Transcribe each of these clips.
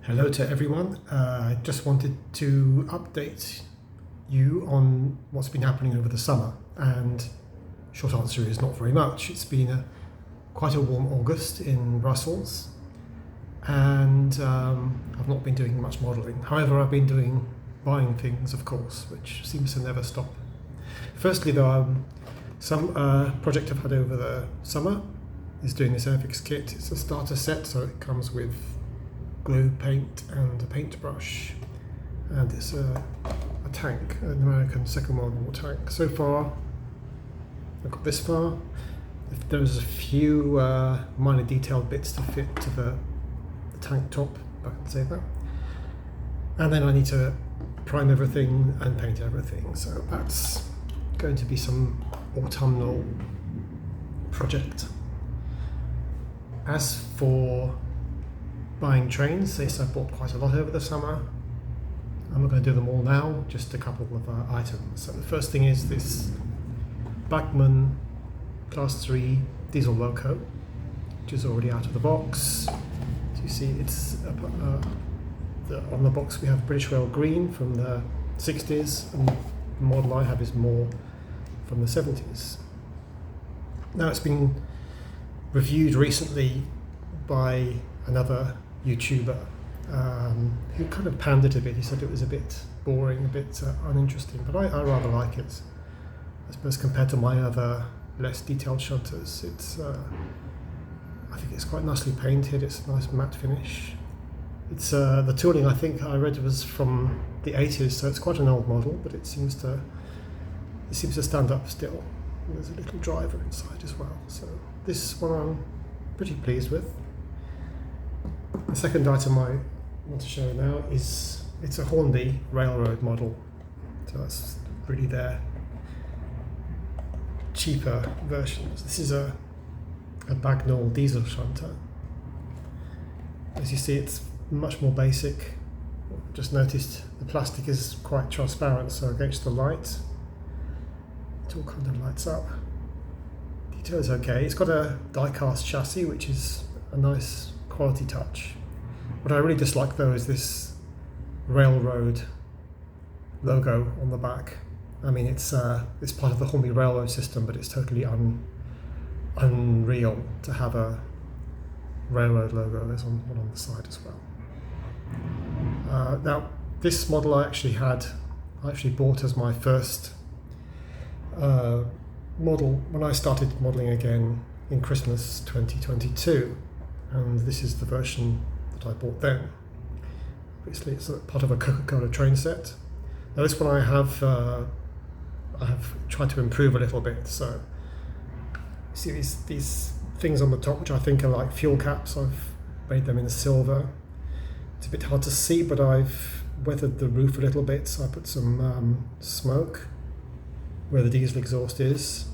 Hello to everyone. I just wanted to update you on what's been happening over the summer, and short answer is not very much. It's been quite a warm August in Brussels, and I've not been doing much modelling. However, I've been buying things, of course, which seems to never stop. Firstly, though, some project I've had over the summer is doing this Airfix kit. It's a starter set, so it comes with glue, paint and a paintbrush, and it's a tank, an American Second World War tank. So far I've got this far. There's a few minor detailed bits to fit to the tank top, if I can say that, and then I need to prime everything and paint everything, so that's going to be some autumnal project. As for buying trains, yes, I bought quite a lot over the summer. I'm not going to do them all now, just a couple of items. So the first thing is this Bachmann Class 3 diesel loco, which is already out of the box. As you see, it's on the box we have British Rail green from the 60s, and the model I have is more from the 70s. Now, it's been reviewed recently by another YouTuber who kind of panned it a bit. He said it was a bit boring, a bit uninteresting, but I rather like it. I suppose compared to my other less detailed shunters, I think it's quite nicely painted. It's a nice matte finish. It's the tooling, I think I read, was from the 80s, so it's quite an old model, but it seems to stand up still. And there's a little driver inside as well. So this one I'm pretty pleased with. The second item I want to show now is it's a Hornby Railroad model, so that's really their cheaper versions. This is a Bagnall diesel shunter. As you see, it's much more basic. Just noticed the plastic is quite transparent, so against the light it all kind of lights up. Detail is okay. It's got a die-cast chassis, which is a nice quality touch. What I really dislike though is this railroad logo on the back. I mean, it's part of the Hornby railroad system, but it's totally unreal to have a railroad logo. There's one on the side as well. Now, this model I actually bought as my first model when I started modelling again in Christmas 2022, and this is the version that I bought then. Obviously, it's a part of a Coca-Cola train set. Now, this one I have tried to improve a little bit. So you see these things on the top, which I think are like fuel caps. I've made them in silver. It's a bit hard to see, but I've weathered the roof a little bit, so I put some smoke where the diesel exhaust is.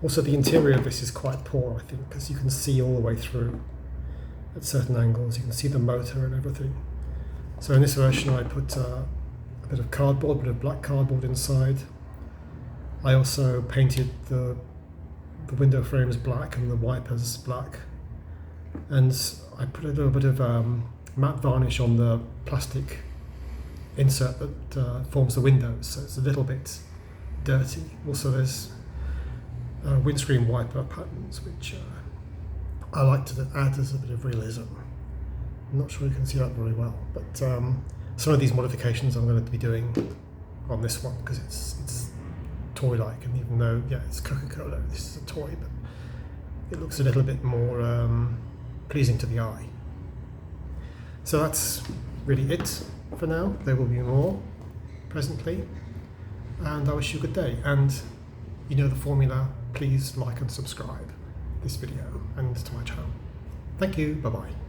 Also, the interior of this is quite poor, I think, because you can see all the way through at certain angles. You can see the motor and everything. So in this version I put a bit of cardboard, a bit of black cardboard inside. I also painted the window frames black and the wipers black, and I put a little bit of matte varnish on the plastic insert that forms the windows, so it's a little bit dirty. Also, there's windscreen wiper patterns, which I like to add as a bit of realism. I'm not sure you can see that very well, but some of these modifications I'm going to be doing on this one, because it's toy-like, and even though, yeah, it's Coca-Cola, this is a toy, but it looks a little bit more pleasing to the eye. So that's really it for now. There will be more presently, and I wish you a good day. And you know the formula, please like and subscribe this video and to my channel. Thank you, bye-bye.